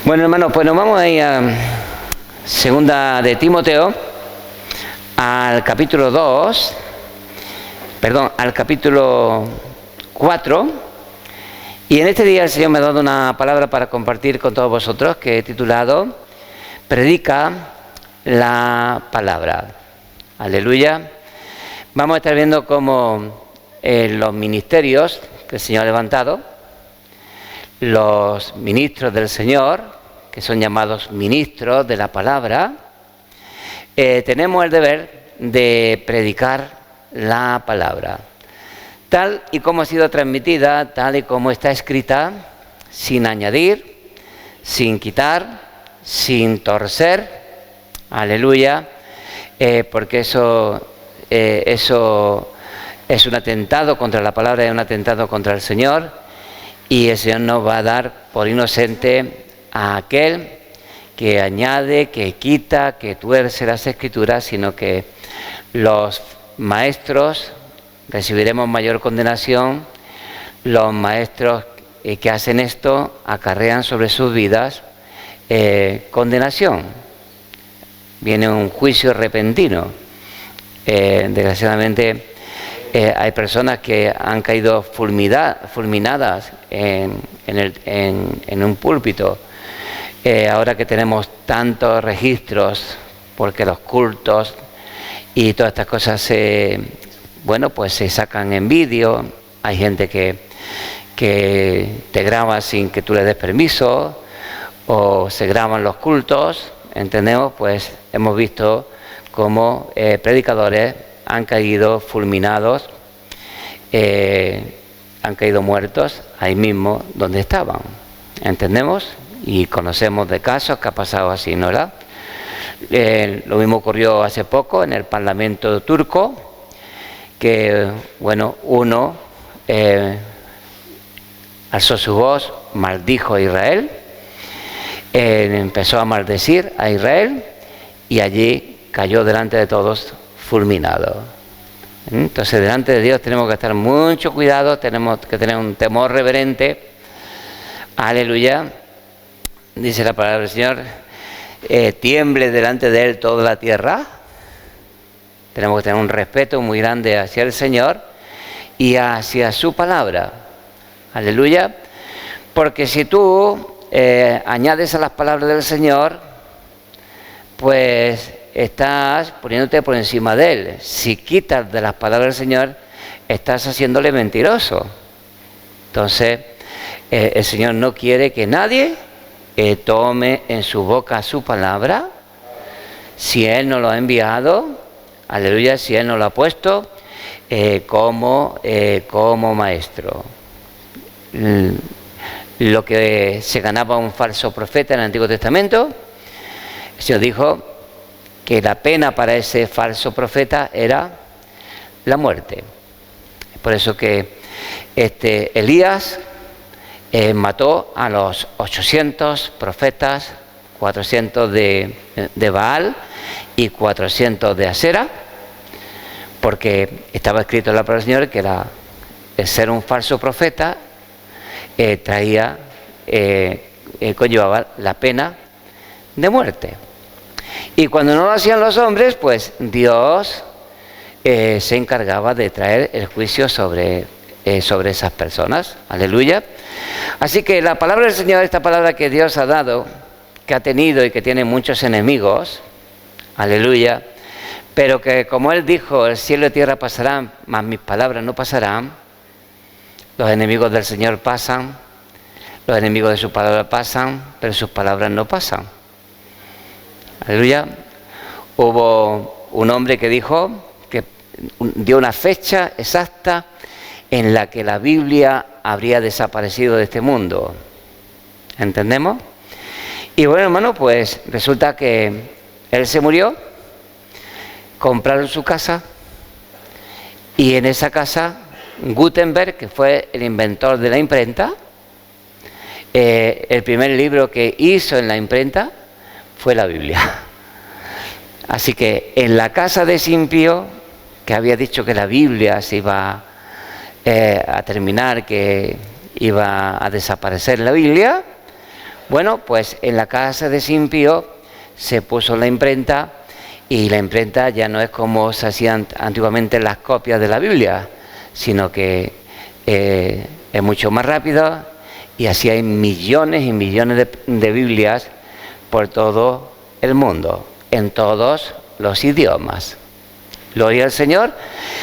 Bueno, hermanos, pues nos vamos a ir a segunda de Timoteo, al capítulo 2, al capítulo 4. Y en este día el Señor me ha dado una palabra para compartir con todos vosotros que he titulado Predica la palabra. Aleluya. Vamos a estar viendo cómo los ministerios que el Señor ha levantado, los ministros del Señor, que son llamados ministros de la palabra, tenemos el deber de predicar la palabra, tal y como ha sido transmitida, tal y como está escrita, sin añadir, sin quitar, sin torcer, aleluya, porque eso es un atentado contra la palabra, es un atentado contra el Señor, y el Señor nos va a dar por inocente a aquel que añade, que quita, que tuerce las Escrituras, sino que los maestros recibiremos mayor condenación. Los maestros que hacen esto acarrean sobre sus vidas condenación. Viene un juicio repentino. Desgraciadamente hay personas que han caído fulminadas en un púlpito. Ahora que tenemos tantos registros, porque los cultos y todas estas cosas se sacan en vídeo. Hay gente que te graba sin que tú le des permiso, o se graban los cultos, ¿entendemos? Pues hemos visto cómo predicadores han caído fulminados, han caído muertos ahí mismo donde estaban, ¿entendemos? Y conocemos de casos que ha pasado así, ¿no? Lo mismo ocurrió hace poco en el Parlamento turco, que uno alzó su voz, maldijo a Israel, empezó a maldecir a Israel, y allí cayó delante de todos fulminado. Entonces, delante de Dios tenemos que estar mucho cuidado, tenemos que tener un temor reverente. Aleluya. Dice la palabra del Señor, tiemble delante de Él toda la tierra. Tenemos que tener un respeto muy grande hacia el Señor y hacia su palabra. Aleluya. Porque si tú añades a las palabras del Señor, pues estás poniéndote por encima de Él. Si quitas de las palabras del Señor, estás haciéndole mentiroso. Entonces, el Señor no quiere que nadie tome en su boca su palabra, si Él no lo ha enviado, aleluya, si Él no lo ha puesto como maestro. Lo que se ganaba un falso profeta en el Antiguo Testamento, el Señor dijo que la pena para ese falso profeta era la muerte. Por eso que Elías mató a los 800 profetas, 400 de Baal y 400 de Asera, porque estaba escrito en la palabra del Señor que el ser un falso profeta conllevaba la pena de muerte. Y cuando no lo hacían los hombres, pues Dios se encargaba de traer el juicio sobre esas personas. Aleluya. Así que la palabra del Señor, esta palabra que Dios ha dado, que ha tenido y que tiene muchos enemigos, aleluya, pero que como Él dijo, el cielo y la tierra pasarán, mas mis palabras no pasarán. Los enemigos del Señor pasan, los enemigos de su palabra pasan, pero sus palabras no pasan. Aleluya. Hubo un hombre que dijo, que dio una fecha exacta en la que la Biblia habría desaparecido de este mundo. ¿Entendemos? Y bueno, hermano, pues resulta que él se murió, compraron su casa, y en esa casa Gutenberg, que fue el inventor de la imprenta, el primer libro que hizo en la imprenta fue la Biblia. Así que en la casa de ese impío, que había dicho que la Biblia se iba a terminar, que iba a desaparecer la Biblia, Bueno, pues en la casa de Simpío se puso la imprenta, y la imprenta ya no es como se hacían antiguamente las copias de la Biblia, sino que es mucho más rápido, y así hay millones y millones de Biblias por todo el mundo, en todos los idiomas. Gloria al Señor.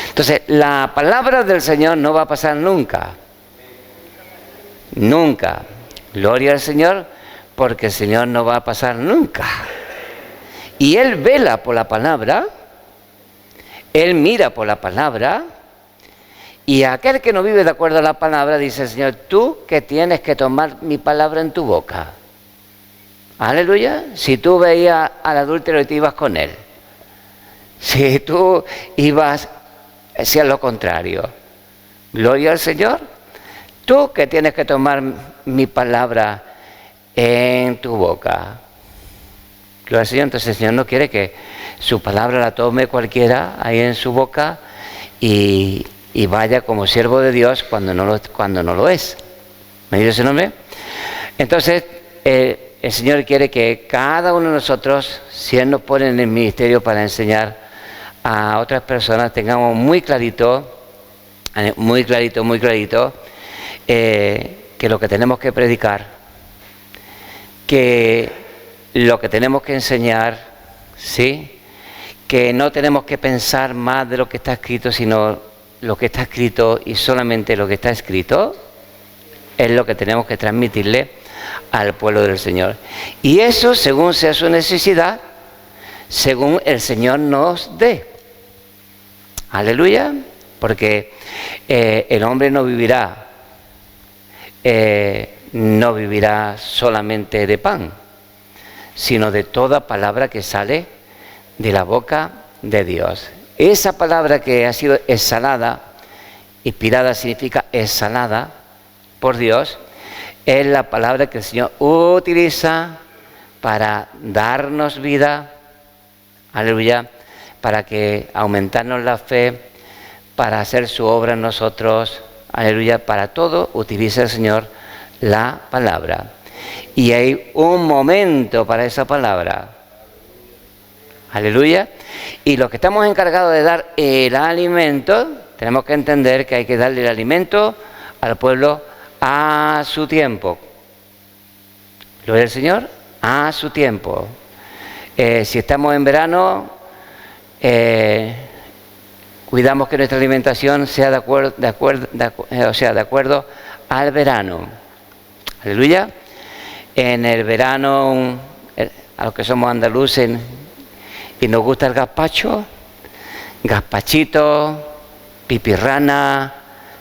Entonces, la palabra del Señor no va a pasar nunca. Nunca. Gloria al Señor, porque el Señor no va a pasar nunca. Y Él vela por la palabra, Él mira por la palabra, y aquel que no vive de acuerdo a la palabra, dice el Señor, tú que tienes que tomar mi palabra en tu boca. Aleluya. Si tú veías al adúltero y te ibas con él, si tú ibas hacia lo contrario, gloria al Señor, tú que tienes que tomar mi palabra en tu boca. Gloria al Señor. Entonces el Señor no quiere que su palabra la tome cualquiera ahí en su boca y vaya como siervo de Dios cuando no lo es. ¿Me dice ese nombre? Entonces el Señor quiere que cada uno de nosotros, si Él nos pone en el ministerio para enseñar a otras personas, tengamos muy clarito, que lo que tenemos que predicar, que lo que tenemos que enseñar, ¿sí? Que no tenemos que pensar más de lo que está escrito, sino lo que está escrito, y solamente lo que está escrito es lo que tenemos que transmitirle al pueblo del Señor. Y eso según sea su necesidad, según el Señor nos dé. Aleluya. Porque el hombre no vivirá solamente de pan, sino de toda palabra que sale de la boca de Dios. Esa palabra que ha sido exhalada, inspirada significa exhalada por Dios, es la palabra que el Señor utiliza para darnos vida, aleluya, para que aumentarnos la fe, para hacer su obra en nosotros, aleluya. Para todo utiliza el Señor la palabra. Y hay un momento para esa palabra, aleluya. Y los que estamos encargados de dar el alimento, tenemos que entender que hay que darle el alimento al pueblo a su tiempo. Gloria al Señor, a su tiempo. Si estamos en verano, cuidamos que nuestra alimentación sea de acuerdo al verano. Aleluya. En el verano, a los que somos andaluces y nos gusta el gazpacho, gazpachito, pipirrana,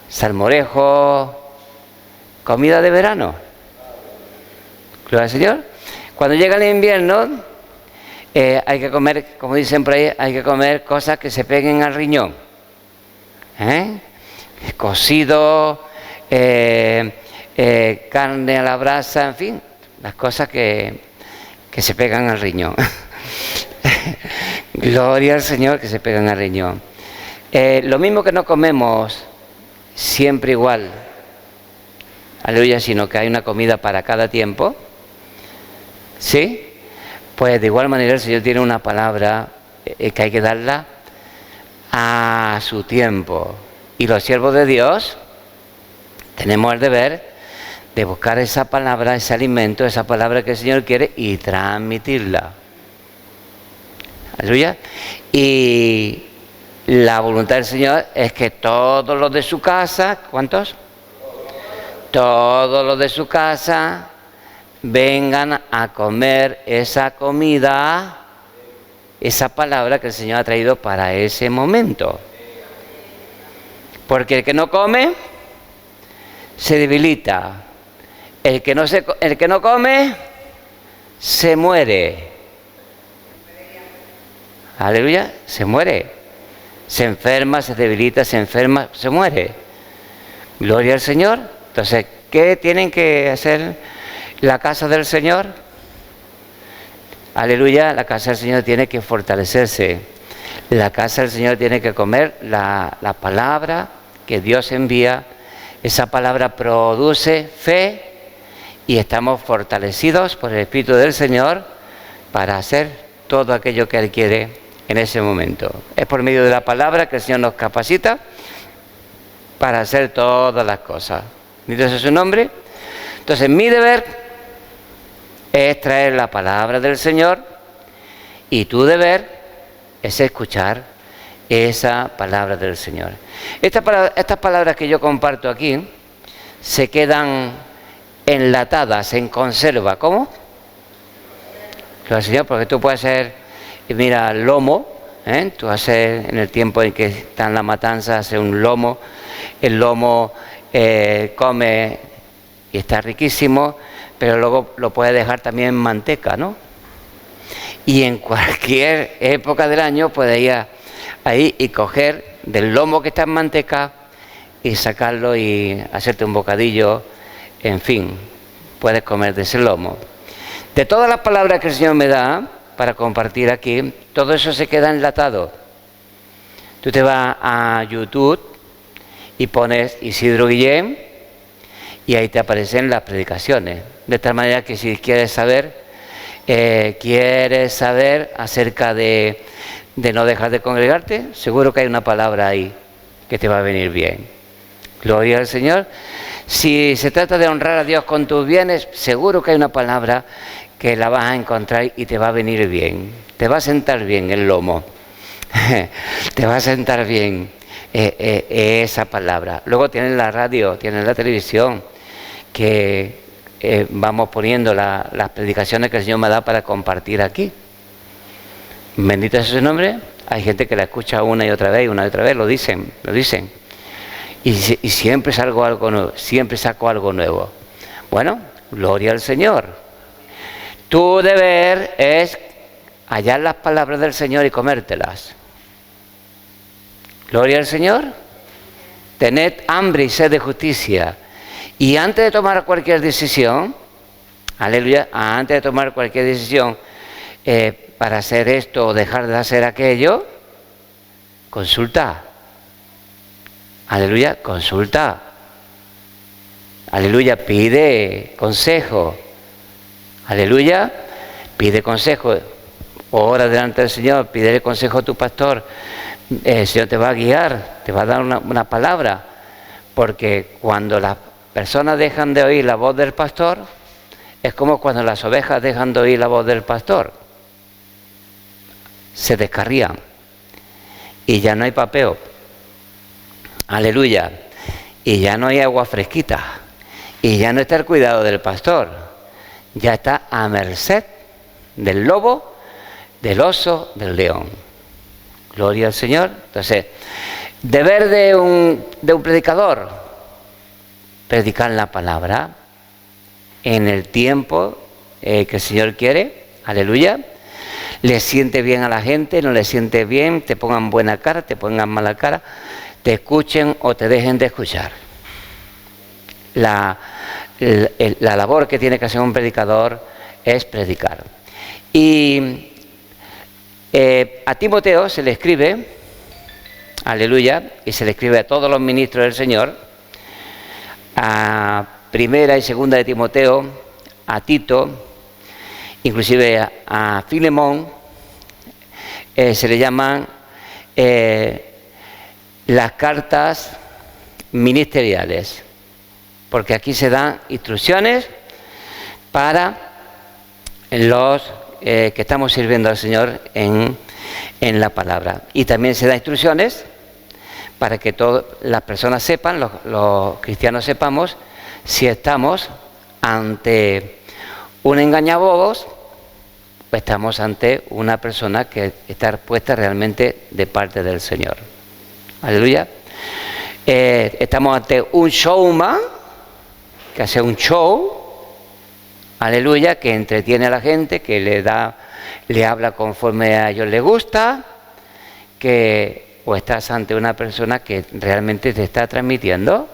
salmorejo, comida de verano. Gloria al Señor. Cuando llega el invierno, hay que comer, como dicen por ahí, hay que comer cosas que se peguen al riñón. Cocido, carne a la brasa, en fin, las cosas que se pegan al riñón. Gloria al Señor, que se pegan al riñón. Lo mismo que no comemos siempre igual, aleluya, sino que hay una comida para cada tiempo, ¿sí? Pues de igual manera el Señor tiene una palabra que hay que darla a su tiempo. Y los siervos de Dios tenemos el deber de buscar esa palabra, ese alimento, esa palabra que el Señor quiere, y transmitirla. Aleluya. Y la voluntad del Señor es que todos los de su casa, ¿cuántos? Todos los de su casa vengan a comer esa comida, esa palabra que el Señor ha traído para ese momento. Porque el que no come se debilita. El que no come se muere. Aleluya, se muere. Se enferma, se debilita, se enferma, se muere. Gloria al Señor. Entonces, ¿qué tienen que hacer la casa del Señor? Aleluya, la casa del Señor tiene que fortalecerse. La casa del Señor tiene que comer la palabra que Dios envía. Esa palabra produce fe, y estamos fortalecidos por el Espíritu del Señor para hacer todo aquello que Él quiere en ese momento. Es por medio de la palabra que el Señor nos capacita para hacer todas las cosas. Bendito sea su nombre. Entonces, mi deber es traer la palabra del Señor y tu deber es escuchar esa palabra del Señor. Estas palabras que yo comparto aquí se quedan enlatadas, en conserva. ¿Cómo? Claro, Señor, porque tú puedes hacer, mira, lomo, tú haces, en el tiempo en que está en la matanza, haces un lomo, el lomo come y está riquísimo, pero luego lo puedes dejar también en manteca, ¿no? Y en cualquier época del año puedes ir ahí y coger del lomo que está en manteca y sacarlo y hacerte un bocadillo, en fin, puedes comer de ese lomo. De todas las palabras que el Señor me da para compartir aquí, todo eso se queda enlatado. Tú te vas a YouTube y pones Isidro Guillén y ahí te aparecen las predicaciones. De tal manera que si quieres saber acerca de no dejar de congregarte, seguro que hay una palabra ahí que te va a venir bien. Gloria al Señor. Si se trata de honrar a Dios con tus bienes, seguro que hay una palabra que la vas a encontrar y te va a venir bien. Te va a sentar bien el lomo. Te va a sentar bien esa palabra. Luego tienes la radio, tienes la televisión, que vamos poniendo las predicaciones que el Señor me da para compartir aquí. Bendito sea su nombre. Hay gente que la escucha una y otra vez, lo dicen. Y siempre saco algo nuevo. Bueno, gloria al Señor. Tu deber es hallar las palabras del Señor y comértelas. Gloria al Señor. Tened hambre y sed de justicia. Y antes de tomar cualquier decisión, aleluya, antes de tomar cualquier decisión para hacer esto o dejar de hacer aquello, consulta. Aleluya, consulta. Aleluya, pide consejo. Aleluya, pide consejo. Ora delante del Señor, pídele consejo a tu pastor. El Señor te va a guiar, te va a dar una palabra. Porque cuando las personas dejan de oír la voz del pastor, es como cuando las ovejas dejan de oír la voz del pastor. Se descarrían. Y ya no hay papeo. Aleluya. Y ya no hay agua fresquita. Y ya no está el cuidado del pastor. Ya está a merced del lobo, del oso, del león. Gloria al Señor. Entonces, deber de un predicador, predicar la palabra en el tiempo que el Señor quiere. Aleluya. Le siente bien a la gente, no le siente bien, te pongan buena cara, te pongan mala cara, te escuchen o te dejen de escuchar. La labor que tiene que hacer un predicador es predicar. Y a Timoteo se le escribe, aleluya, y se le escribe a todos los ministros del Señor, a primera y segunda de Timoteo, a Tito, inclusive a Filemón, se le llaman las cartas ministeriales, porque aquí se dan instrucciones para los que estamos sirviendo al Señor en la palabra. Y también se dan instrucciones para que todas las personas sepan, los cristianos sepamos, si estamos ante un engañabobos o estamos ante una persona que está puesta realmente de parte del Señor. Aleluya. Estamos ante un showman que hace un show, aleluya, que entretiene a la gente, que le habla conforme a ellos les gusta, o estás ante una persona que realmente te está transmitiendo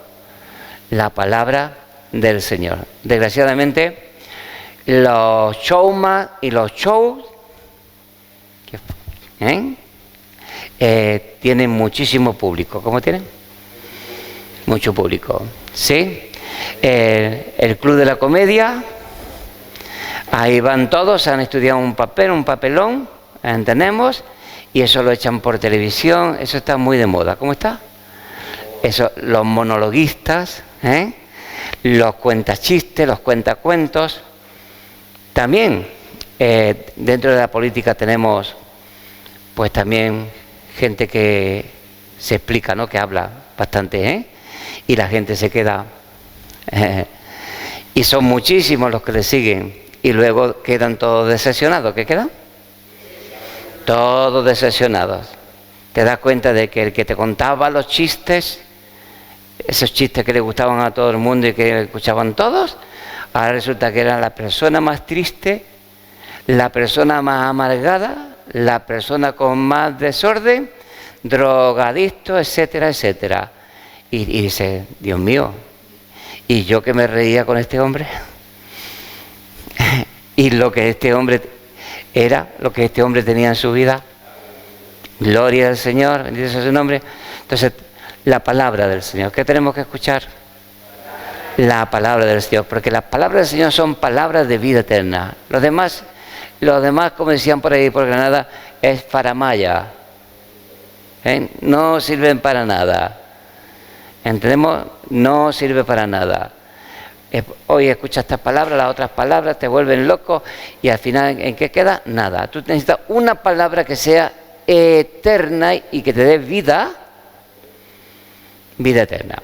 la palabra del Señor. Desgraciadamente, los showman y los shows tienen muchísimo público. ¿Cómo tienen? Mucho público, ¿sí? el Club de la Comedia, ahí van todos, han estudiado un papelón, entendemos, y eso lo echan por televisión, eso está muy de moda. ¿Cómo está? Eso, los monologuistas, los cuentachistes, los cuentacuentos. También dentro de la política tenemos pues también gente que se explica, ¿no? Que habla bastante, y la gente se queda, y son muchísimos los que le siguen, y luego quedan todos decepcionados. ¿Qué quedan? Todos decepcionados. Te das cuenta de que el que te contaba los chistes, esos chistes que le gustaban a todo el mundo y que escuchaban todos, ahora resulta que era la persona más triste, la persona más amargada, la persona con más desorden, drogadicto, etcétera, etcétera. Y dice, Dios mío, ¿y yo que me reía con este hombre? Y lo que este hombre era, lo que este hombre tenía en su vida. Gloria al Señor, bendito sea su nombre. Entonces, la palabra del Señor, ¿qué tenemos que escuchar? La palabra del Señor, porque las palabras del Señor son palabras de vida eterna. Los demás, como decían por ahí por Granada, es faramaya. No sirven para nada. ¿Entendemos? No sirve para nada. Hoy escuchas estas palabras, las otras palabras te vuelven loco y al final, ¿en qué queda? Nada. Tú necesitas una palabra que sea eterna y que te dé vida eterna.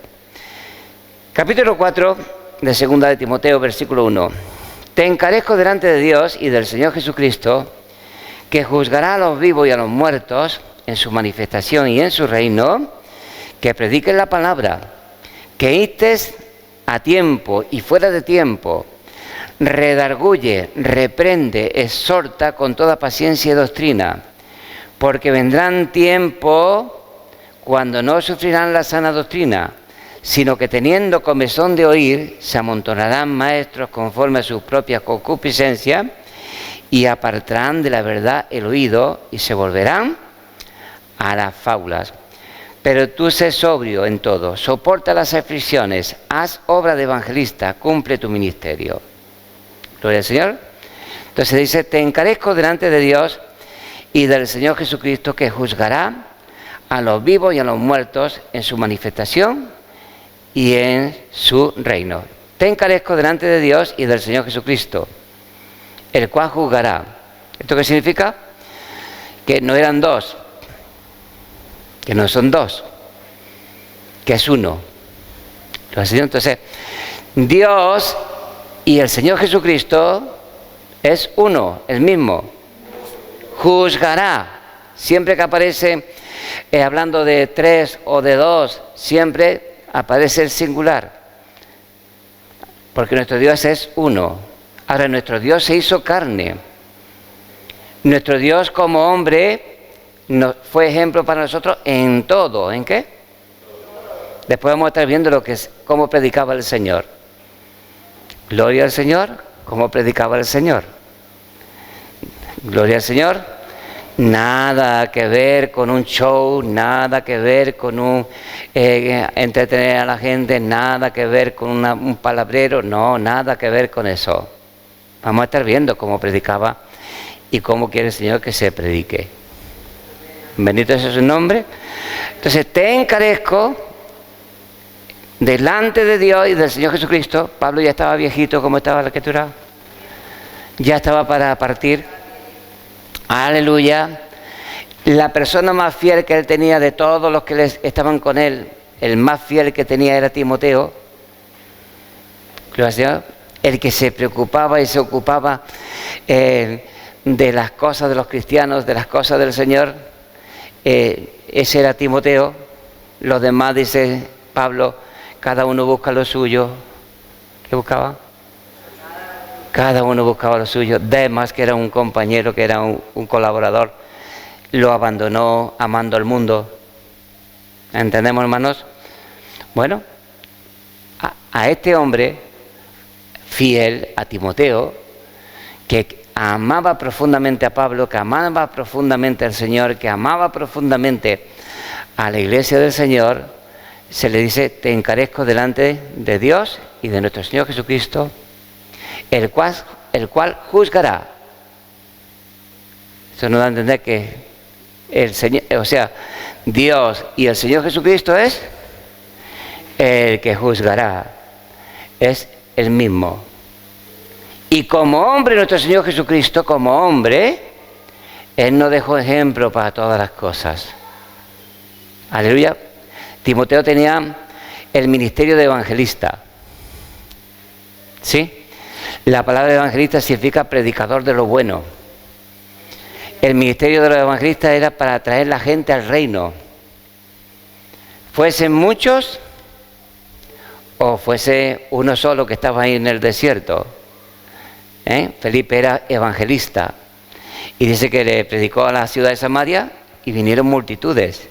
Capítulo 4 de 2 de Timoteo, versículo 1. Te encarezco delante de Dios y del Señor Jesucristo, que juzgará a los vivos y a los muertos en su manifestación y en su reino, que prediques la palabra, que instes a tiempo y fuera de tiempo, redarguye, reprende, exhorta con toda paciencia y doctrina, porque vendrán tiempos cuando no sufrirán la sana doctrina, sino que teniendo comezón de oír, se amontonarán maestros conforme a sus propias concupiscencias y apartarán de la verdad el oído y se volverán a las fábulas. Pero tú sé sobrio en todo, soporta las aflicciones, haz obra de evangelista, cumple tu ministerio. Gloria al Señor. Entonces dice, te encarezco delante de Dios y del Señor Jesucristo, que juzgará a los vivos y a los muertos en su manifestación y en su reino. Te encarezco delante de Dios y del Señor Jesucristo, el cual juzgará. ¿Esto qué significa? Que no eran dos, que no son dos, que es uno. Entonces, Dios y el Señor Jesucristo es uno, el mismo. Juzgará. Siempre que aparece hablando de tres o de dos, siempre aparece el singular, porque nuestro Dios es uno. Ahora, nuestro Dios se hizo carne. Nuestro Dios como hombre fue ejemplo para nosotros en todo. ¿En qué? Después vamos a estar viendo cómo predicaba el Señor. Gloria al Señor, cómo predicaba el Señor. Gloria al Señor. Nada que ver con un show, nada que ver con un entretener a la gente, nada que ver con un palabrero, no, nada que ver con eso. Vamos a estar viendo cómo predicaba y cómo quiere el Señor que se predique. Bendito sea su nombre. Entonces, te encarezco delante de Dios y del Señor Jesucristo. Pablo ya estaba viejito, ¿cómo estaba la escritura? Ya estaba para partir. Aleluya. La persona más fiel que él tenía de todos los que estaban con él, el más fiel que tenía era Timoteo. El que se preocupaba y se ocupaba de las cosas de los cristianos, de las cosas del Señor, ese era Timoteo. Los demás, dice Pablo, cada uno busca lo suyo. ¿Qué buscaba? Cada uno buscaba lo suyo. Demas, que era un compañero, que era un colaborador, lo abandonó amando al mundo. ¿Entendemos, hermanos? Bueno, a este hombre fiel, a Timoteo, que amaba profundamente a Pablo, que amaba profundamente al Señor, que amaba profundamente a la iglesia del Señor, se le dice: te encarezco delante de Dios y de nuestro Señor Jesucristo, el cual juzgará. Eso nos da a entender que el Señor, o sea, Dios y el Señor Jesucristo es el que juzgará, es el mismo. Y como hombre, nuestro Señor Jesucristo, como hombre, Él nos dejó ejemplo para todas las cosas. Aleluya. Timoteo tenía el ministerio de evangelista. ¿Sí? La palabra evangelista significa predicador de lo bueno. El ministerio de los evangelistas era para traer la gente al reino. Fuesen muchos o fuese uno solo que estaba ahí en el desierto. Felipe era evangelista. Y dice que le predicó a la ciudad de Samaria y vinieron multitudes.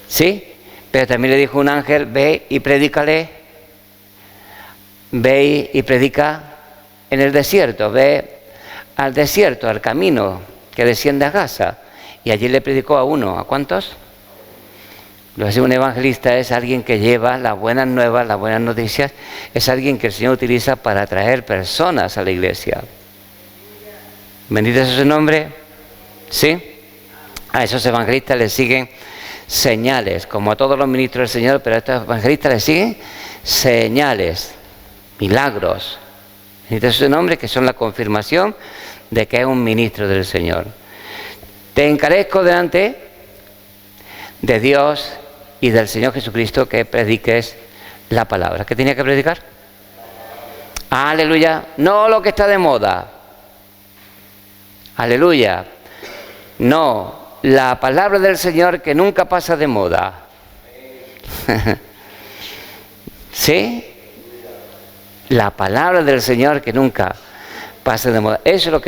¿Sí? Pero también le dijo un ángel: ve y predícale. Ve y predica en el desierto. Ve al desierto, al camino que desciende a Gaza. Y allí le predicó a uno. ¿A cuántos? Lo que es un evangelista es alguien que lleva las buenas nuevas, las buenas noticias. Es alguien que el Señor utiliza para atraer personas a la iglesia. Bendito sea su nombre. ¿Sí? A esos evangelistas les siguen señales, como a todos los ministros del Señor, pero a estos evangelistas les siguen señales, milagros. Bendito sea su nombre, que son la confirmación de que es un ministro del Señor. Te encarezco delante de Dios y del Señor Jesucristo que prediques la palabra. ¿Qué tenía que predicar? Aleluya. No lo que está de moda. Aleluya. No, la palabra del Señor que nunca pasa de moda. ¿Sí? La palabra del Señor que nunca pasa de moda. Eso es lo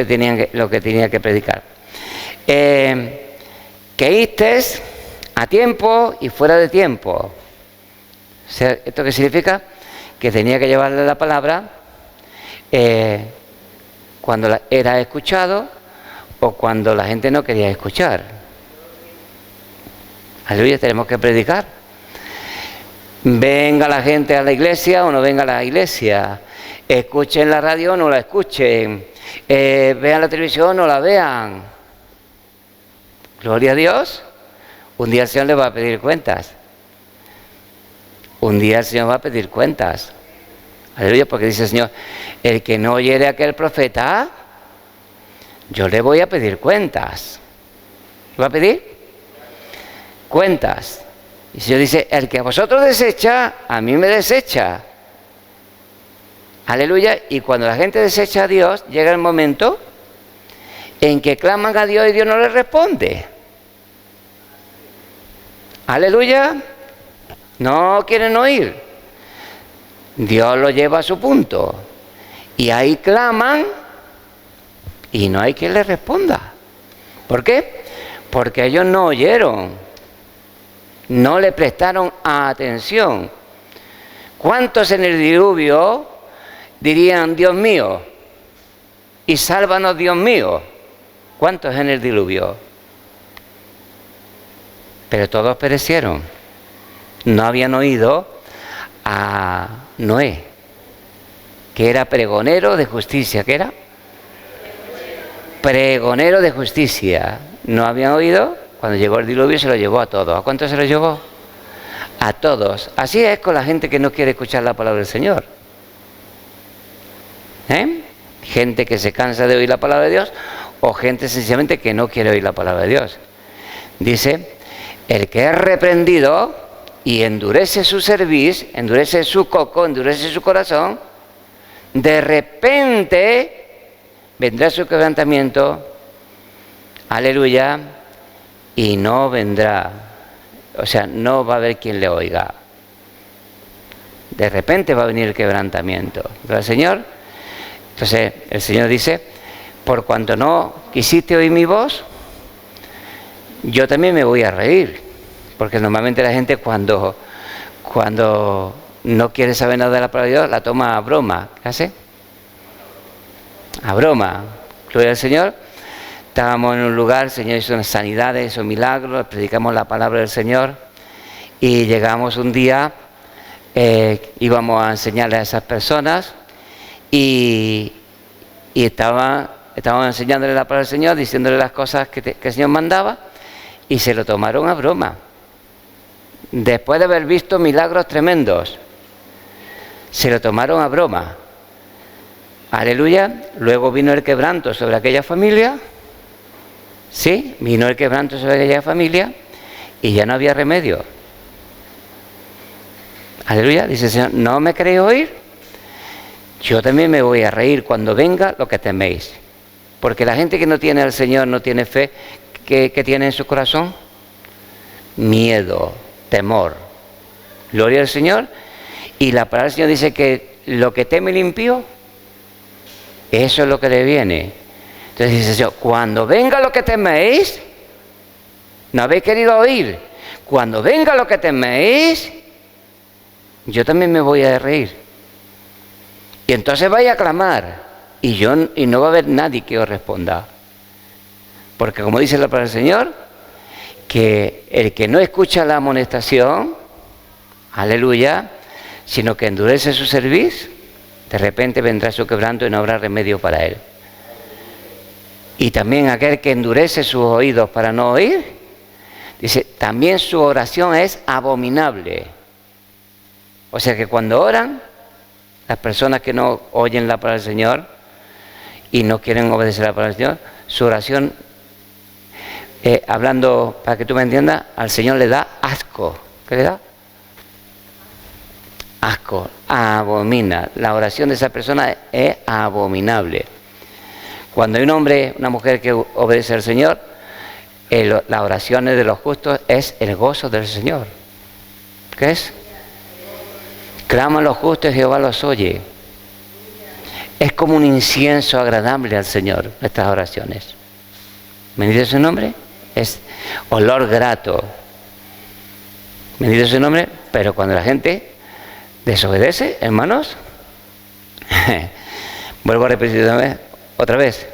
que tenía que predicar. Que estés a tiempo y fuera de tiempo. O sea, ¿esto qué significa? Que tenía que llevarle la palabra cuando era escuchado o cuando la gente no quería escuchar. Aleluya, tenemos que predicar. Venga la gente a la iglesia o no venga a la iglesia. Escuchen la radio o no la escuchen. Vean la televisión o no la vean. Gloria a Dios. Un día el Señor le va a pedir cuentas. Un día el Señor va a pedir cuentas. Aleluya, porque dice el Señor: el que no oyere a aquel profeta, yo le voy a pedir cuentas. ¿Va a pedir? Cuentas. Y el Señor dice: el que a vosotros desecha, a mí me desecha. Aleluya. Y cuando la gente desecha a Dios, llega el momento en que claman a Dios y Dios no les responde. Aleluya. No quieren oír. Dios lo lleva a su punto. Y ahí claman y no hay quien les responda. ¿Por qué? Porque ellos no oyeron. No le prestaron atención. ¿Cuántos en el diluvio dirían: Dios mío, y sálvanos, Dios mío? ¿Cuántos en el diluvio? Pero todos perecieron. No habían oído a Noé, que era pregonero de justicia. ¿Qué era? Pregonero de justicia. No habían oído. Cuando llegó el diluvio se lo llevó a todos. ¿A cuántos se lo llevó? A todos. Así es con la gente que no quiere escuchar la palabra del Señor. Gente que se cansa de oír la palabra de Dios, o gente sencillamente que no quiere oír la palabra de Dios. Dice: el que es reprendido y endurece su cerviz, endurece su coco, endurece su corazón, de repente vendrá su quebrantamiento. Aleluya. Y no vendrá, o sea, no va a haber quien le oiga. De repente va a venir el quebrantamiento. ¿Pero el Señor? Entonces el Señor dice: por cuanto no quisiste oír mi voz, yo también me voy a reír. Porque normalmente la gente cuando no quiere saber nada de la palabra de Dios, la toma a broma. ¿Qué hace? A broma. Gloria al Señor. Estábamos en un lugar, el Señor hizo unas sanidades, hizo milagros, predicamos la palabra del Señor Y llegamos un día, íbamos a enseñarle a esas personas y estábamos enseñándole la palabra del Señor, diciéndole las cosas que el Señor mandaba, y se lo tomaron a broma. Después de haber visto milagros tremendos, se lo tomaron a broma. Aleluya. Luego vino el quebranto sobre aquella familia. Sí, vino el quebranto sobre aquella familia y ya no había remedio. Aleluya. Dice el Señor, ¿no me queréis oír? Yo también me voy a reír cuando venga lo que teméis. Porque la gente que no tiene al Señor, no tiene fe, ¿qué tiene en su corazón? Miedo, temor. Gloria al Señor. Y la palabra del Señor dice que lo que teme el impío, eso es lo que le viene. Entonces dice el Señor, cuando venga lo que teméis, no habéis querido oír, cuando venga lo que teméis, yo también me voy a reír. Y entonces vais a clamar, y no va a haber nadie que os responda. Porque como dice la palabra del Señor, que el que no escucha la amonestación, aleluya, sino que endurece su cerviz, de repente vendrá su quebranto y no habrá remedio para él. Y también aquel que endurece sus oídos para no oír, dice, también su oración es abominable. O sea que cuando oran, las personas que no oyen la palabra del Señor y no quieren obedecer la palabra del Señor, su oración, hablando para que tú me entiendas, al Señor le da asco. ¿Qué le da? Asco, abomina. La oración de esa persona es abominable. Cuando hay un hombre, una mujer que obedece al Señor, las oraciones de los justos es el gozo del Señor. ¿Qué es? Claman los justos y Jehová los oye. Es como un incienso agradable al Señor, estas oraciones. ¿Bendito su nombre? Es olor grato. Bendito su nombre, pero cuando la gente desobedece, hermanos, vuelvo a repetir otra vez.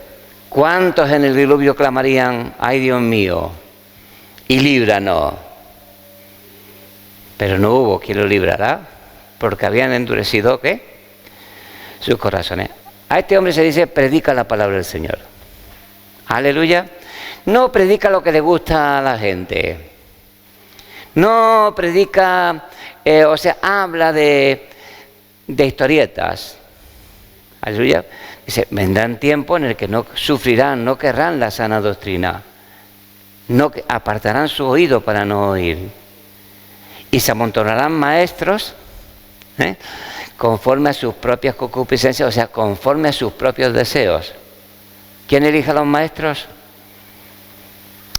¿Cuántos en el diluvio clamarían, ay Dios mío, y líbranos? Pero no hubo quien lo librará, porque habían endurecido, ¿qué? Sus corazones. A este hombre se dice, predica la palabra del Señor. Aleluya. No predica lo que le gusta a la gente. No predica, habla de historietas. Aleluya. Dice, vendrán tiempos en el que no sufrirán, no querrán la sana doctrina. No apartarán su oído para no oír. Y se amontonarán maestros, conforme a sus propias concupiscencias, o sea, conforme a sus propios deseos. ¿Quién elige a los maestros?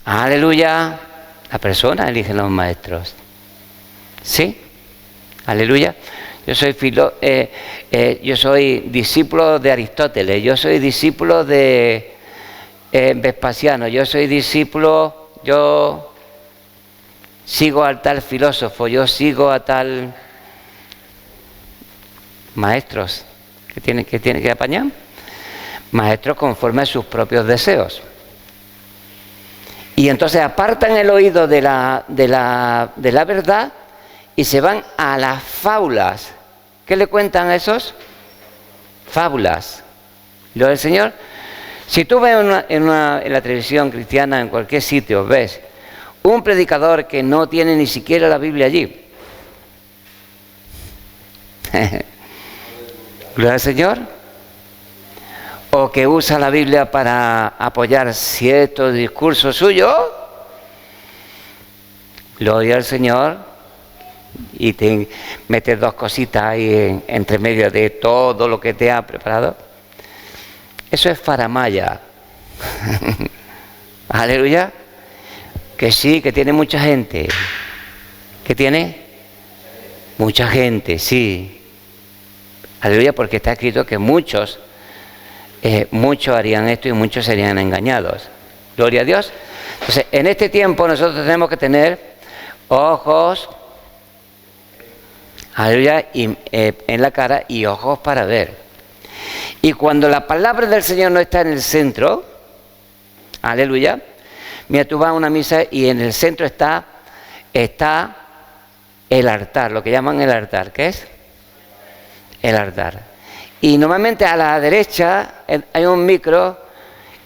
Aleluya. La persona elige a los maestros. ¿Sí? Aleluya. Yo soy discípulo de Aristóteles, yo soy discípulo de Vespasiano, yo sigo al tal filósofo, yo sigo a tal maestros que tienen que apañar, maestros conforme a sus propios deseos. Y entonces apartan el oído de la verdad y se van a las fábulas. ¿Qué le cuentan a esos? Fábulas. Lo del Señor. Si tú ves en la televisión cristiana, en cualquier sitio, ves un predicador que no tiene ni siquiera la Biblia allí. Gloria al Señor. O que usa la Biblia para apoyar ciertos discursos suyos. Gloria al Señor. Y te metes dos cositas ahí entre medio de todo lo que te ha preparado. Eso es faramaya. Aleluya. Que sí, que tiene mucha gente. ¿Qué tiene? Mucha gente, sí. Aleluya, porque está escrito que muchos harían esto y muchos serían engañados. Gloria a Dios. Entonces, en este tiempo nosotros tenemos que tener ojos, aleluya, en la cara y ojos para ver. Y cuando la palabra del Señor no está en el centro, aleluya, mira, tú vas a una misa y en el centro está el altar, lo que llaman el altar. ¿Qué es? El altar. Y normalmente a la derecha hay un micro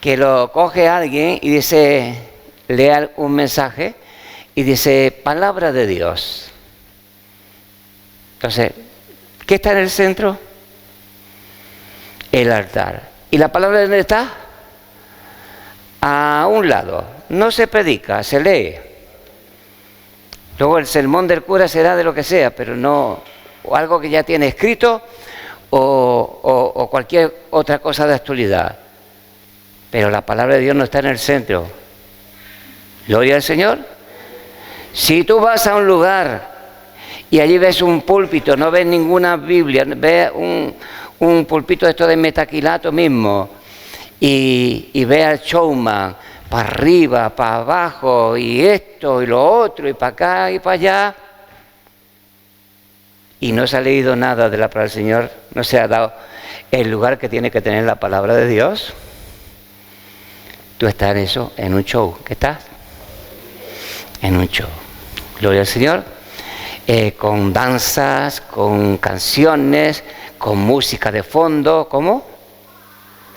que lo coge alguien y dice, lea un mensaje y dice, palabra de Dios. Entonces, ¿qué está en el centro? El altar. ¿Y la palabra de dónde está? A un lado. No se predica, se lee. Luego el sermón del cura será de lo que sea, pero no, o algo que ya tiene escrito o cualquier otra cosa de actualidad. Pero la palabra de Dios no está en el centro. Gloria al Señor. Si tú vas a un lugar y allí ves un púlpito, no ves ninguna Biblia, ves un púlpito esto de metaquilato mismo, y ves al showman para arriba, para abajo, y esto y lo otro, y para acá y para allá, y no se ha leído nada de la palabra del Señor, no se ha dado el lugar que tiene que tener la palabra de Dios, tú estás en eso, en un show. ¿Qué estás? En un show. Gloria al Señor. Con danzas, con canciones, con música de fondo. ¿Cómo?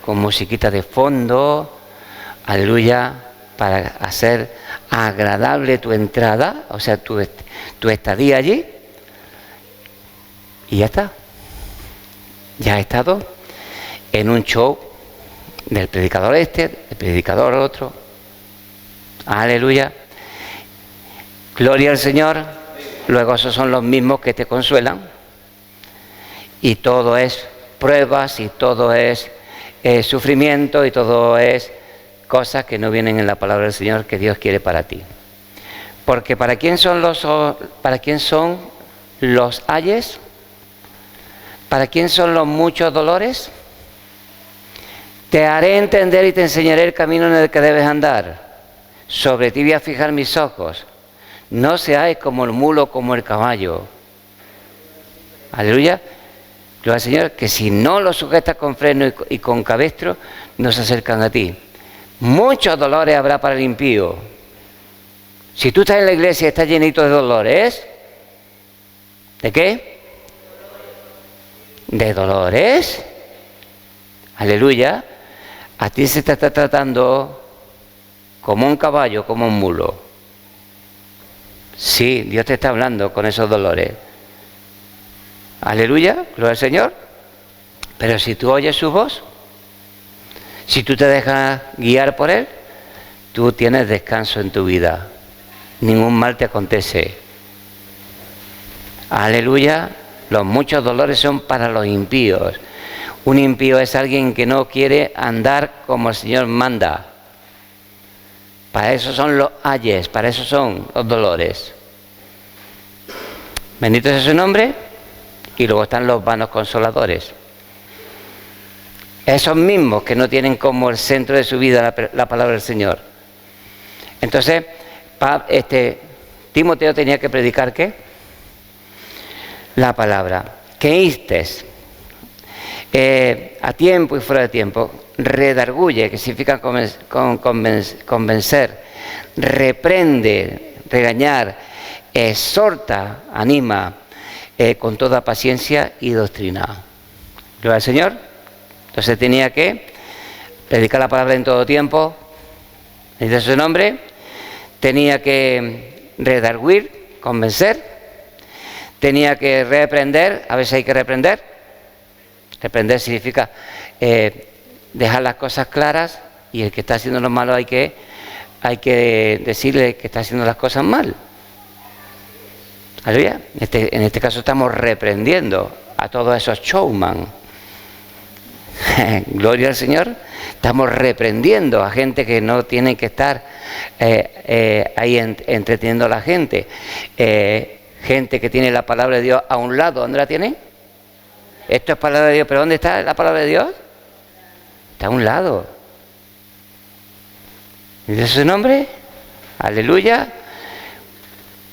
Con musiquita de fondo. Aleluya. Para hacer agradable tu entrada, o sea, tu estadía allí. Y ya está. Ya has estado en un show del predicador este, del predicador otro. Aleluya. Gloria al Señor. Luego esos son los mismos que te consuelan. Y todo es pruebas y todo es sufrimiento y todo es cosas que no vienen en la palabra del Señor que Dios quiere para ti. Porque ¿para quién son los ayes? ¿Para quién son los muchos dolores? Te haré entender y te enseñaré el camino en el que debes andar. Sobre ti voy a fijar mis ojos. No seáis como el mulo, como el caballo. Aleluya. Gloria al Señor, que si no lo sujetas con freno y con cabestro, no se acercan a ti. Muchos dolores habrá para el impío. Si tú estás en la iglesia y estás llenito de dolores, ¿de qué? De dolores. Aleluya. A ti se te está tratando como un caballo, como un mulo. Sí, Dios te está hablando con esos dolores. Aleluya, gloria al Señor. Pero si tú oyes su voz, si tú te dejas guiar por Él, tú tienes descanso en tu vida. Ningún mal te acontece. Aleluya. Los muchos dolores son para los impíos. Un impío es alguien que no quiere andar como el Señor manda. Para eso son los ayes, para eso son los dolores. Bendito sea su nombre. Y luego están los vanos consoladores. Esos mismos que no tienen como el centro de su vida la palabra del Señor. Entonces, Timoteo tenía que predicar ¿qué? La palabra. Que instes a tiempo y fuera de tiempo. Redarguye, que significa convencer. Reprende, regañar. Exhorta, anima. Con toda paciencia y doctrina. Gloria al Señor. Entonces tenía que predicar la palabra en todo tiempo, en su nombre. Tenía que redarguir, convencer. Tenía que reprender, a veces hay que reprender. Reprender significa dejar las cosas claras, y el que está haciendo lo malo hay que decirle que está haciendo las cosas mal. Aleluya. En este caso estamos reprendiendo a todos esos showman. Gloria al Señor. Estamos reprendiendo a gente que no tiene que estar ahí entreteniendo a la gente. Gente que tiene la palabra de Dios a un lado. ¿Dónde la tiene? Esto es palabra de Dios. ¿Pero dónde está la palabra de Dios? Está a un lado. ¿Dice su nombre? Aleluya.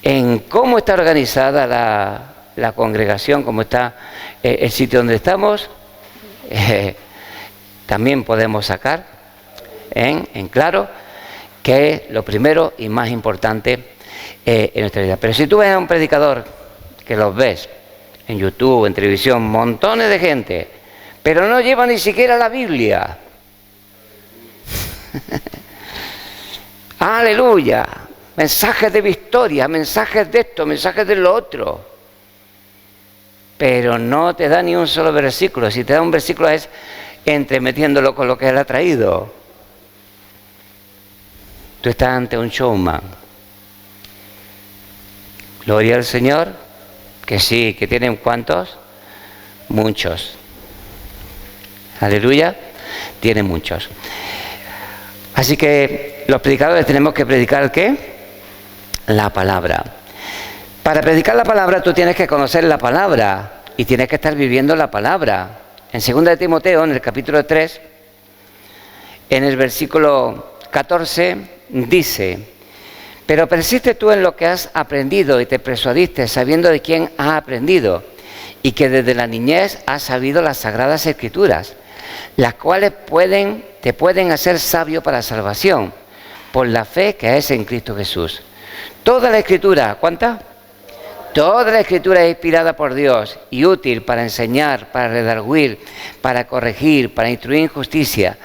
En cómo está organizada la congregación, cómo está el sitio donde estamos, también podemos sacar en claro que es lo primero y más importante en nuestra vida. Pero si tú ves a un predicador que los ves en YouTube, en televisión, montones de gente, pero no llevan ni siquiera la Biblia. Aleluya. Mensajes de victoria, mensajes de esto, mensajes de lo otro. Pero no te da ni un solo versículo. Si te da un versículo es entremetiéndolo con lo que él ha traído. Tú estás ante un showman. Gloria al Señor, que sí, que tienen ¿cuántos? Muchos. Aleluya, tienen muchos. Así que los predicadores tenemos que predicar ¿qué? La palabra. Para predicar la palabra tú tienes que conocer la palabra y tienes que estar viviendo la palabra. En 2 de Timoteo, en el capítulo 3, en el versículo 14, dice: pero persiste tú en lo que has aprendido y te persuadiste, sabiendo de quién has aprendido, y que desde la niñez has sabido las sagradas escrituras, las cuales te pueden hacer sabio para salvación, por la fe que es en Cristo Jesús. Toda la escritura, ¿cuánta? Toda la escritura es inspirada por Dios y útil para enseñar, para redarguir, para corregir, para instruir en justicia,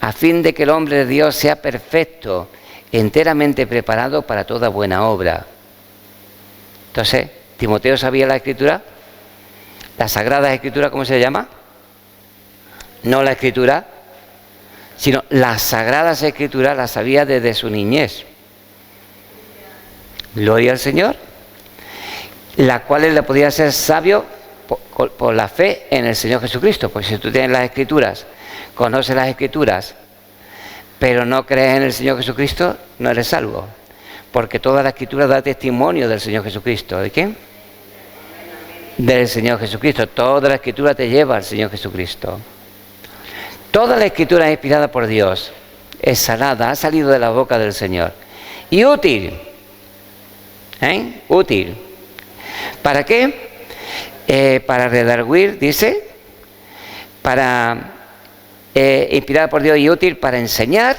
a fin de que el hombre de Dios sea perfecto, enteramente preparado para toda buena obra. Entonces, ¿Timoteo sabía la escritura? ¿La sagrada escritura cómo se llama? No la escritura, sino las sagradas escrituras las sabía desde su niñez. Gloria al Señor. La cual le podía hacer sabio por la fe en el Señor Jesucristo. Porque si tú tienes las escrituras, conoces las escrituras, pero no crees en el Señor Jesucristo, no eres salvo. Porque toda la escritura da testimonio del Señor Jesucristo. ¿De quién? Del Señor Jesucristo. Toda la escritura te lleva al Señor Jesucristo. Toda la escritura es inspirada por Dios, es sanada, ha salido de la boca del Señor. Y útil. Útil. ¿Para qué? Para redarguir, dice, inspirada por Dios y útil para enseñar,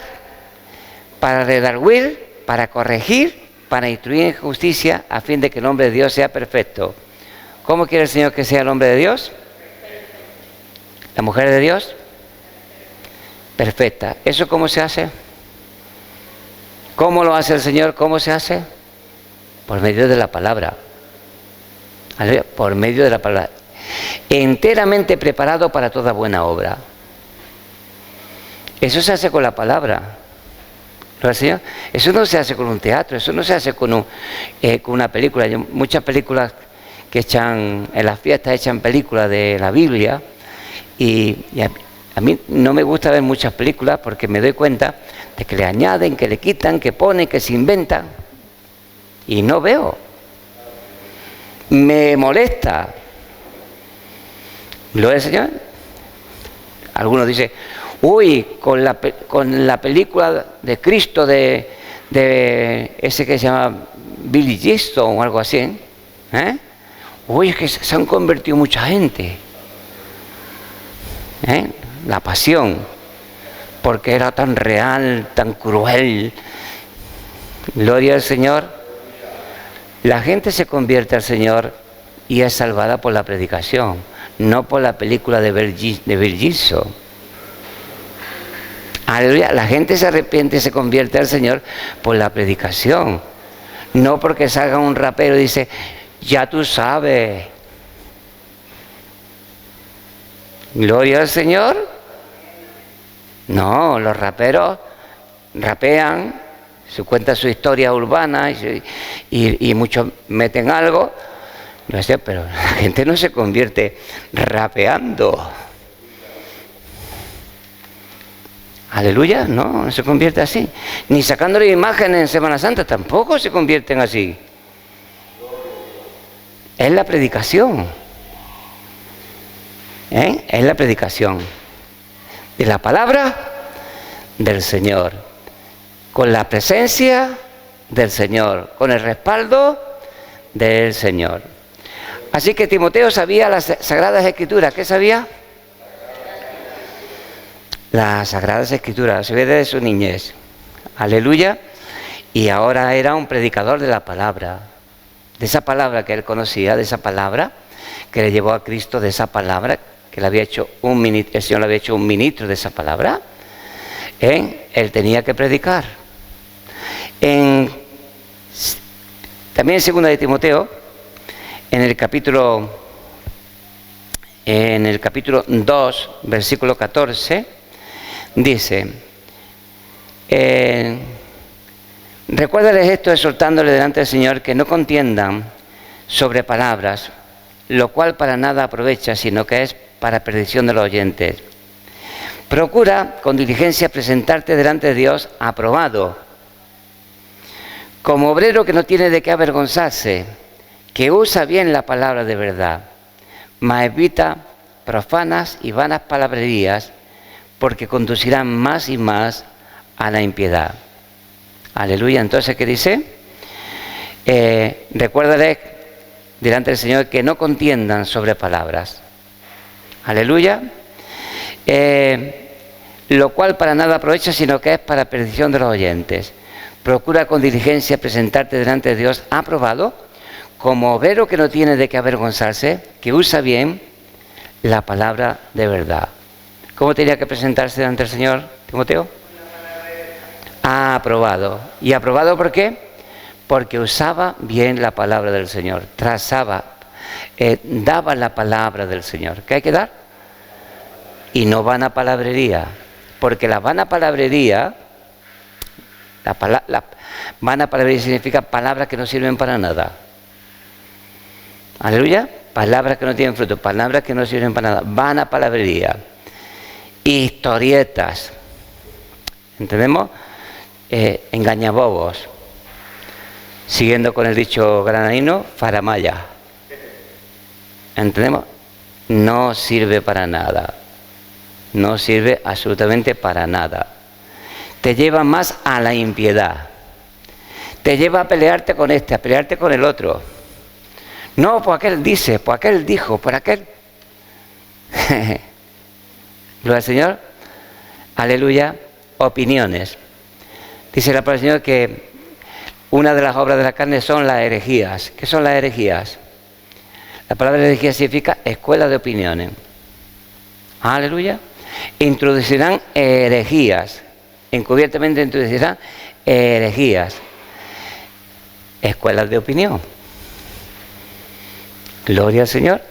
para redarguir, para corregir, para instruir en justicia, a fin de que el hombre de Dios sea perfecto. ¿Cómo quiere el Señor que sea el hombre de Dios? ¿La mujer de Dios? Perfecta. ¿Eso cómo se hace? ¿Cómo lo hace el Señor? ¿Cómo se hace? Por medio de la palabra. Por medio de la palabra. Enteramente preparado para toda buena obra. Eso se hace con la palabra. ¿No, Señor? Eso no se hace con un teatro, eso no se hace con una película. Muchas películas que echan, en las fiestas echan películas de la Biblia y a mí no me gusta ver muchas películas porque me doy cuenta de que le añaden, que le quitan, que ponen, que se inventan y no veo. Me molesta. ¿Lo es, Señor? Algunos dicen, uy, con la película de Cristo de ese que se llama Billy Gibson o algo así, uy, es que se han convertido mucha gente. La pasión, porque era tan real, tan cruel. Gloria al Señor. La gente se convierte al Señor y es salvada por la predicación, no por la película de Bill Gibson. Aleluya. La gente se arrepiente y se convierte al Señor por la predicación, no porque salga un rapero y dice, ya tú sabes. Gloria al Señor. No, los raperos rapean, se cuenta su historia urbana y muchos meten algo, no sé, pero la gente no se convierte rapeando. Aleluya, no se convierte así. Ni sacándole imágenes en Semana Santa tampoco se convierten así. Es la predicación. Es la predicación de la palabra del Señor, con la presencia del Señor, con el respaldo del Señor. Así que Timoteo sabía las Sagradas Escrituras. ¿Qué sabía? Las Sagradas Escrituras, se ve desde su niñez. Aleluya. Y ahora era un predicador de la palabra. de esa palabra que él conocía, de esa palabra que le llevó a Cristo, de esa palabra que le había hecho el Señor le había hecho un ministro de esa palabra, él tenía que predicar. También en 2 de Timoteo, en el capítulo 2, versículo 14, dice, recuérdales esto exhortándole delante del Señor que no contiendan sobre palabras, lo cual para nada aprovecha, sino que es para perdición de los oyentes. Procura con diligencia presentarte delante de Dios aprobado, como obrero que no tiene de qué avergonzarse, que usa bien la palabra de verdad, mas evita profanas y vanas palabrerías, porque conducirán más y más a la impiedad. Aleluya. Entonces, ¿qué dice? Recuérdale delante del Señor que no contiendan sobre palabras. Aleluya. Lo cual para nada aprovecha, sino que es para perdición de los oyentes. Procura con diligencia presentarte delante de Dios aprobado, como obrero que no tiene de qué avergonzarse, que usa bien la palabra de verdad. ¿Cómo tenía que presentarse delante del Señor, Timoteo? Aprobado. ¿Y aprobado por qué? Porque usaba bien la palabra del Señor, daba la palabra del Señor. ¿Qué hay que dar? Y no vana palabrería, porque la vana palabrería, vana palabrería significa palabras que no sirven para nada. Aleluya. Palabras que no tienen fruto, palabras que no sirven para nada. Vana palabrería. Historietas. ¿Entendemos? Engañabobos. Siguiendo con el dicho granadino, faramaya. ¿Entendemos? No sirve para nada. No sirve absolutamente para nada. Te lleva más a la impiedad. Te lleva a pelearte con este, a pelearte con el otro. No, pues aquel dice, pues aquel dijo, por aquel. Gloria al Señor. Aleluya. Opiniones. Dice la palabra del Señor que una de las obras de la carne son las herejías. ¿Qué son las herejías? La palabra herejía significa escuela de opiniones. Aleluya. Introducirán herejías. Encubiertamente introducirán herejías. Escuelas de opinión. Gloria al Señor.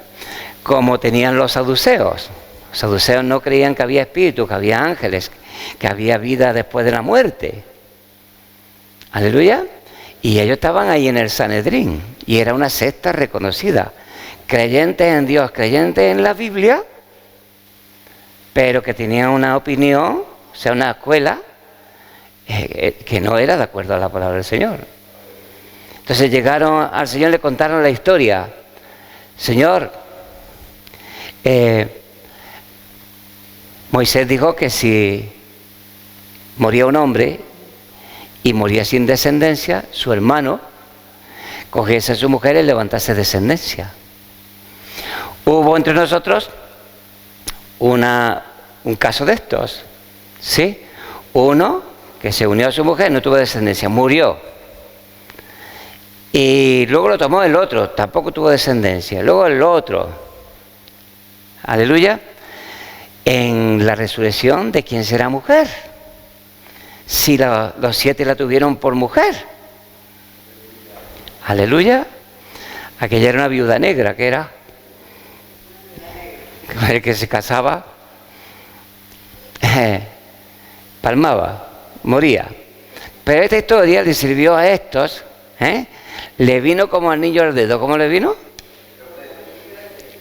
Como tenían los saduceos. Los saduceos no creían que había espíritus, que había ángeles, que había vida después de la muerte. Aleluya. Y ellos estaban ahí en el Sanedrín. Y era una secta reconocida. Creyentes en Dios, creyentes en la Biblia, pero que tenían una opinión, o sea, una escuela, que no era de acuerdo a la palabra del Señor. Entonces llegaron al Señor y le contaron la historia. Señor, Moisés dijo que si moría un hombre y moría sin descendencia, su hermano cogiese a su mujer y levantase descendencia. Hubo entre nosotros un caso de estos, ¿sí? Uno que se unió a su mujer, no tuvo descendencia, murió. Y luego lo tomó el otro, tampoco tuvo descendencia. Luego el otro, aleluya, en la resurrección, ¿de quién será mujer? Si los 7 la tuvieron por mujer. Aleluya. Aquella era una viuda negra, que era el que se casaba, palmaba, moría. Pero esta historia le sirvió a estos, le vino como anillo al dedo. ¿Cómo le vino?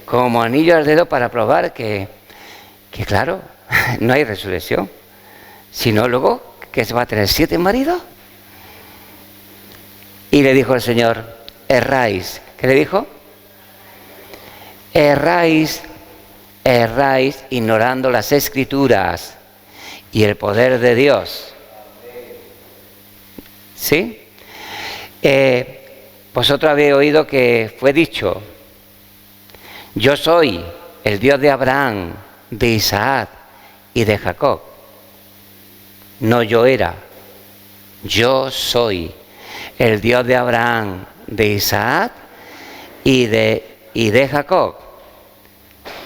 Como anillo al dedo para probar que claro, no hay resurrección. Sino luego que se va a tener 7 maridos. Y le dijo el Señor, erráis. ¿Qué le dijo? Erráis ignorando las Escrituras y el poder de Dios. ¿Sí? Vosotros habéis oído que fue dicho, yo soy el Dios de Abraham, de Isaac y de Jacob. No yo era, yo soy el Dios de Abraham, de Isaac y de Jacob.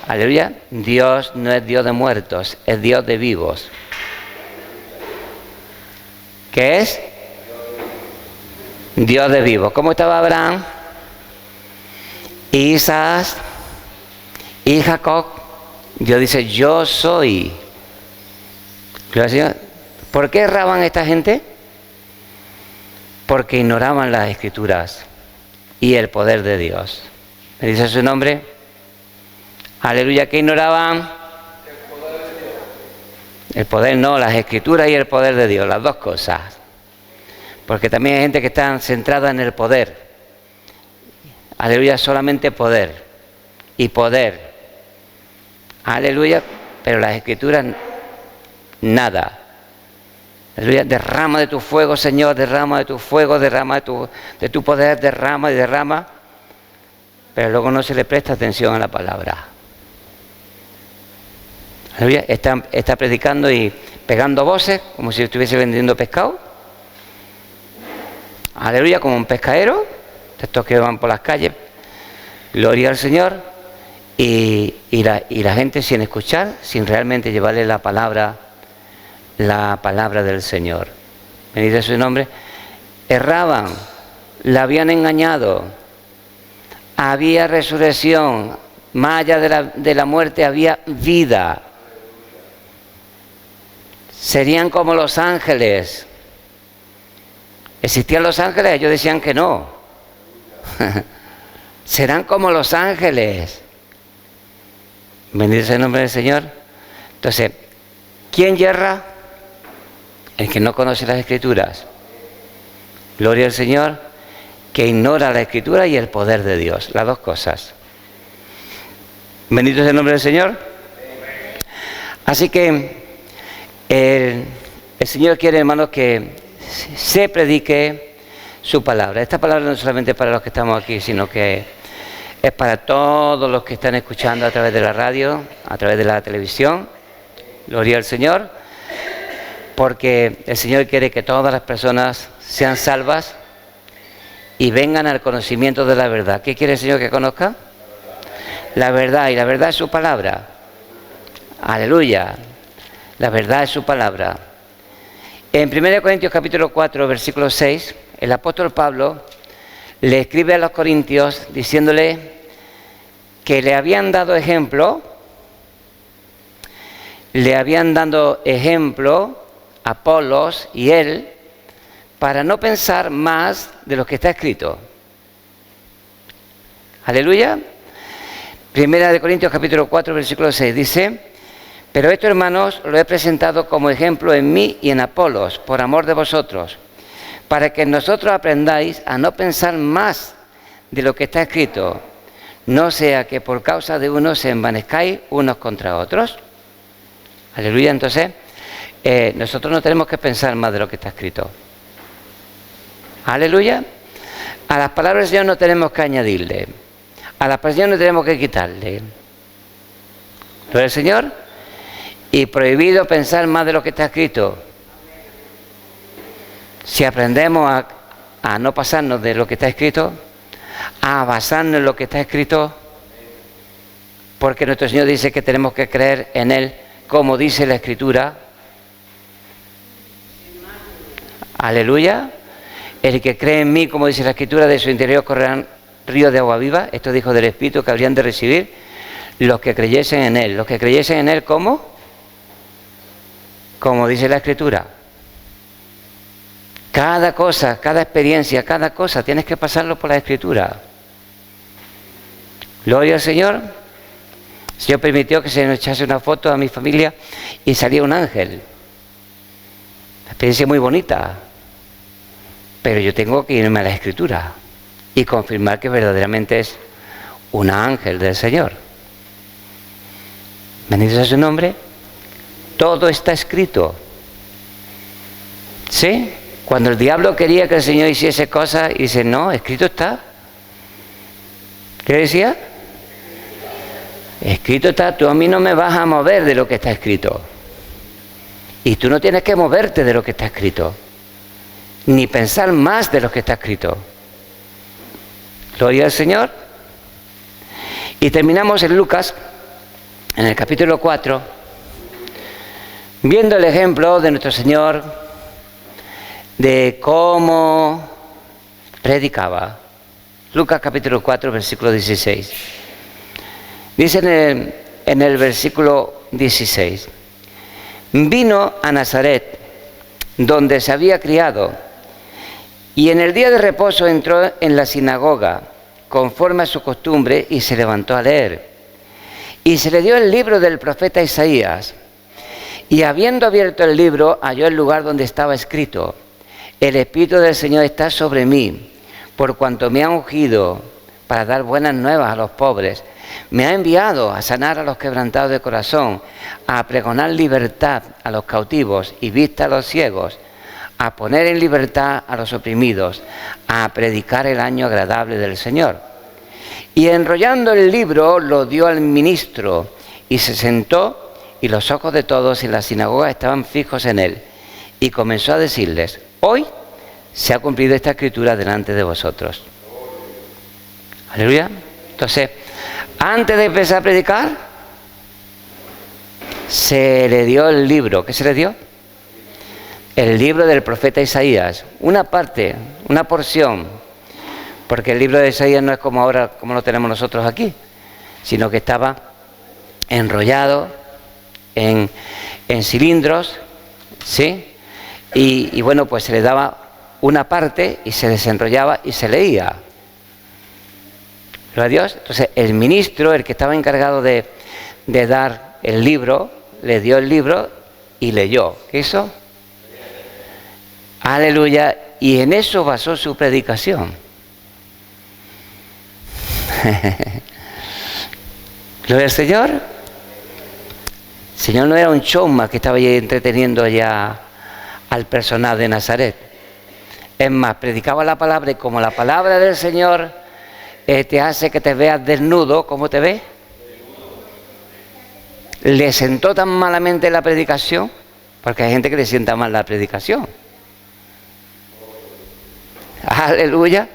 Aleluya. Dios no es Dios de muertos, es Dios de vivos. ¿Qué es? Dios de vivos. ¿Cómo estaba Abraham? Isaac y Jacob. Dios dice, yo soy. ¿Por qué erraban esta gente? Porque ignoraban las escrituras y el poder de Dios. ¿Me dice su nombre? Aleluya, ¿qué ignoraban? El poder no, las escrituras y el poder de Dios, las dos cosas. Porque también hay gente que está centrada en el poder. Aleluya, solamente poder. Y poder. Aleluya, pero las escrituras, nada. Aleluya, derrama de tu fuego, Señor, derrama de tu fuego, derrama de tu poder, derrama y derrama. Pero luego no se le presta atención a la palabra. Aleluya, está predicando y pegando voces como si estuviese vendiendo pescado. Aleluya, como un pescadero, estos que van por las calles, gloria al Señor, y la gente sin escuchar, sin realmente llevarle la palabra del Señor. Bendito su nombre. Erraban, la habían engañado, había resurrección, más allá de la muerte había vida. Serían como los ángeles. ¿Existían los ángeles? Ellos decían que no. Serán como los ángeles. Bendito sea el nombre del Señor. Entonces, ¿quién yerra? El que no conoce las Escrituras. Gloria al Señor, que ignora la Escritura y el poder de Dios. Las dos cosas. Bendito sea el nombre del Señor. Así que el Señor quiere, hermanos, que se predique su palabra. Esta palabra no es solamente para los que estamos aquí, sino que es para todos los que están escuchando a través de la radio, a través de la televisión. Gloria al Señor, porque el Señor quiere que todas las personas sean salvas y vengan al conocimiento de la verdad. ¿Qué quiere el Señor que conozca? La verdad, y la verdad es su palabra. Aleluya. La verdad es su palabra. En 1 Corintios capítulo 4, versículo 6, el apóstol Pablo le escribe a los corintios diciéndole que le habían dado ejemplo Apolos y él, para no pensar más de lo que está escrito. Aleluya. 1 Corintios capítulo 4, versículo 6 dice: pero esto, hermanos, lo he presentado como ejemplo en mí y en Apolos, por amor de vosotros, para que nosotros aprendáis a no pensar más de lo que está escrito, no sea que por causa de unos se envanezcáis unos contra otros. Aleluya. Entonces, nosotros no tenemos que pensar más de lo que está escrito. Aleluya. A las palabras del Señor no tenemos que añadirle, a las palabras del Señor no tenemos que quitarle. Gloria al Señor. Y prohibido pensar más de lo que está escrito. Si aprendemos a no pasarnos de lo que está escrito, a basarnos en lo que está escrito, porque nuestro Señor dice que tenemos que creer en Él como dice la Escritura. Aleluya. El que cree en mí, como dice la Escritura, de su interior correrán ríos de agua viva. Esto dijo del Espíritu que habrían de recibir los que creyesen en Él. Los que creyesen en Él, ¿cómo? Como dice la Escritura. Cada cosa, cada experiencia, cada cosa, tienes que pasarlo por la Escritura. Gloria al Señor. El Señor permitió que se nos echase una foto a mi familia y salía un ángel. Una experiencia muy bonita. Pero yo tengo que irme a la Escritura y confirmar que verdaderamente es un ángel del Señor. Bendito sea su nombre. Todo está escrito. ¿Sí? Cuando el diablo quería que el Señor hiciese cosas, y dice, no, escrito está. ¿Qué decía? Escrito está, tú a mí no me vas a mover de lo que está escrito. Y tú no tienes que moverte de lo que está escrito. Ni pensar más de lo que está escrito. Gloria al Señor. Y terminamos en Lucas, en el capítulo 4, viendo el ejemplo de nuestro Señor, de cómo predicaba. Lucas capítulo 4, versículo 16. Dice en el versículo 16: vino a Nazaret, donde se había criado, y en el día de reposo entró en la sinagoga, conforme a su costumbre, y se levantó a leer. Y se le dio el libro del profeta Isaías, y habiendo abierto el libro, halló el lugar donde estaba escrito: el Espíritu del Señor está sobre mí, por cuanto me ha ungido para dar buenas nuevas a los pobres. Me ha enviado a sanar a los quebrantados de corazón, a pregonar libertad a los cautivos y vista a los ciegos, a poner en libertad a los oprimidos, a predicar el año agradable del Señor. Y enrollando el libro lo dio al ministro y se sentó, y los ojos de todos en la sinagoga estaban fijos en él. Y comenzó a decirles: hoy se ha cumplido esta escritura delante de vosotros. Aleluya. Entonces, antes de empezar a predicar, se le dio el libro. ¿Qué se le dio? El libro del profeta Isaías. Una parte, una porción. Porque el libro de Isaías no es como ahora, como lo tenemos nosotros aquí, sino que estaba enrollado en cilindros, ¿sí? Y bueno, pues se le daba una parte y se desenrollaba y se leía. Gloria a Dios. Entonces el ministro, el que estaba encargado de dar el libro, le dio el libro y leyó. ¿Qué hizo? Aleluya. Y en eso basó su predicación. Gloria al Señor. El Señor no era un showman que estaba ahí entreteniendo ya al personal de Nazaret. Es más, predicaba la palabra, y como la palabra del Señor te hace que te veas desnudo, ¿cómo te ves? Le sentó tan malamente la predicación, porque hay gente que le sienta mal la predicación. Aleluya.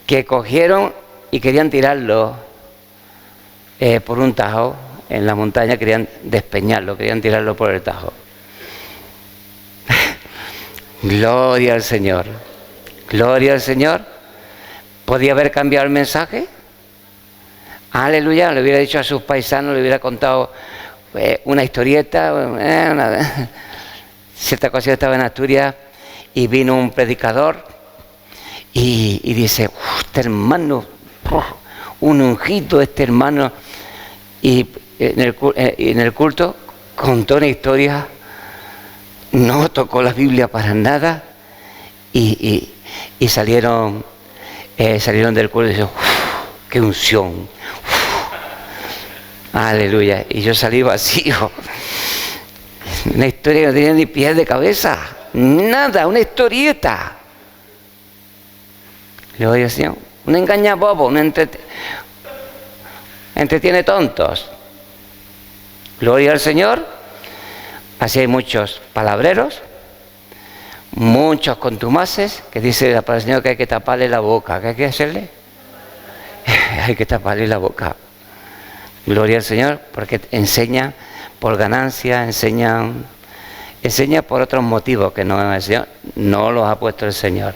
Que cogieron y querían tirarlo por un tajo en la montaña, querían despeñarlo, querían tirarlo por el tajo. Gloria al Señor. Gloria al Señor. ¿Podía haber cambiado el mensaje? Aleluya. Le hubiera dicho a sus paisanos, le hubiera contado una historieta. Cierta ocasión estaba en Asturias y vino un predicador y dice: este hermano, un ungido, este hermano. Y en el culto contó una historia, no tocó la Biblia para nada, y salieron del culto y dijeron: ¡qué unción! ¡Aleluya! Y yo salí vacío. Una historia que no tenía ni pies de cabeza, nada, una historieta. Gloria al Señor. Un engañabobo, entretiene tontos. Gloria al Señor. Así hay muchos palabreros, muchos contumaces, que dice la palabra del Señor que hay que taparle la boca. ¿Qué hay que hacerle? Hay que taparle la boca. Gloria al Señor, porque enseña por ganancia, enseña por otros motivos que no el Señor, no los ha puesto el Señor.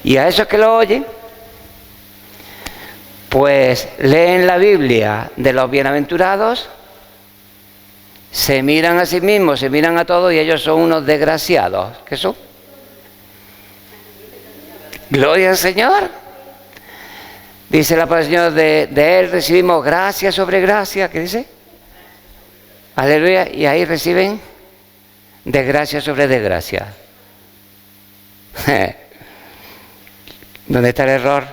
Y a esos que lo oyen, pues leen la Biblia de los bienaventurados, se miran a sí mismos, se miran a todos, y ellos son unos desgraciados. ¿Qué son? Gloria al Señor. Dice la palabra del Señor, de Él recibimos gracia sobre gracia. ¿Qué dice? Aleluya. Y ahí reciben desgracia sobre desgracia. ¿Dónde está el error?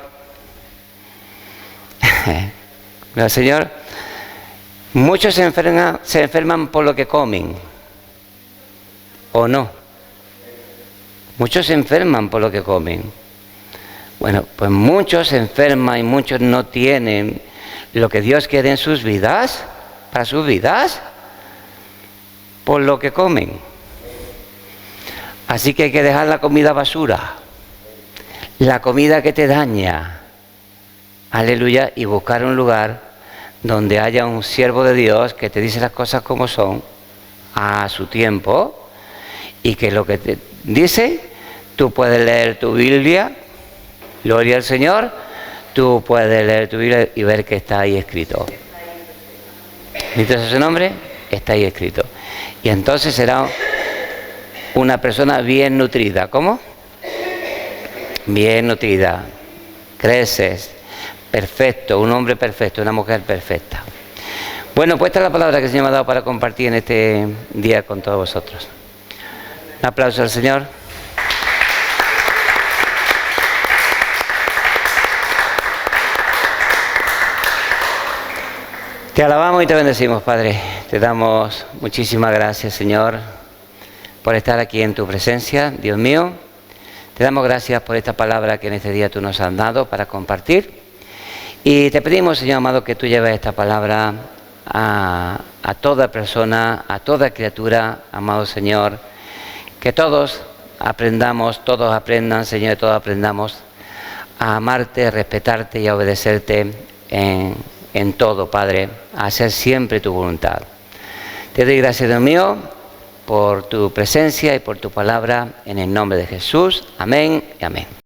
El Señor. Muchos se enferman por lo que comen, ¿o no? Muchos se enferman por lo que comen. Bueno, pues muchos se enferman y muchos no tienen lo que Dios quiere en sus vidas, para sus vidas, por lo que comen. Así que hay que dejar la comida basura, la comida que te daña. aleluya, y buscar un lugar donde haya un siervo de Dios que te dice las cosas como son, a su tiempo, y que lo que te dice, tú puedes leer tu Biblia, gloria al Señor, tú puedes leer tu Biblia y ver que está ahí escrito. ¿Viste ese nombre? Está ahí escrito. Y entonces será una persona bien nutrida. ¿Cómo? Bien nutrida. Creces. Perfecto. Un hombre perfecto. Una mujer perfecta. Bueno, pues esta es la palabra que el Señor me ha dado para compartir en este día con todos vosotros. Un aplauso al Señor. Te alabamos y te bendecimos, Padre. Te damos muchísimas gracias, Señor, por estar aquí en tu presencia, Dios mío. Te damos gracias por esta palabra que en este día tú nos has dado para compartir. Y te pedimos, Señor amado, que tú lleves esta palabra a toda persona, a toda criatura, amado Señor. Que todos aprendamos, todos aprendan, Señor, todos aprendamos a amarte, a respetarte y a obedecerte en todo, Padre, a hacer siempre tu voluntad. Te doy gracias, Dios mío, por tu presencia y por tu palabra, en el nombre de Jesús. Amén y amén.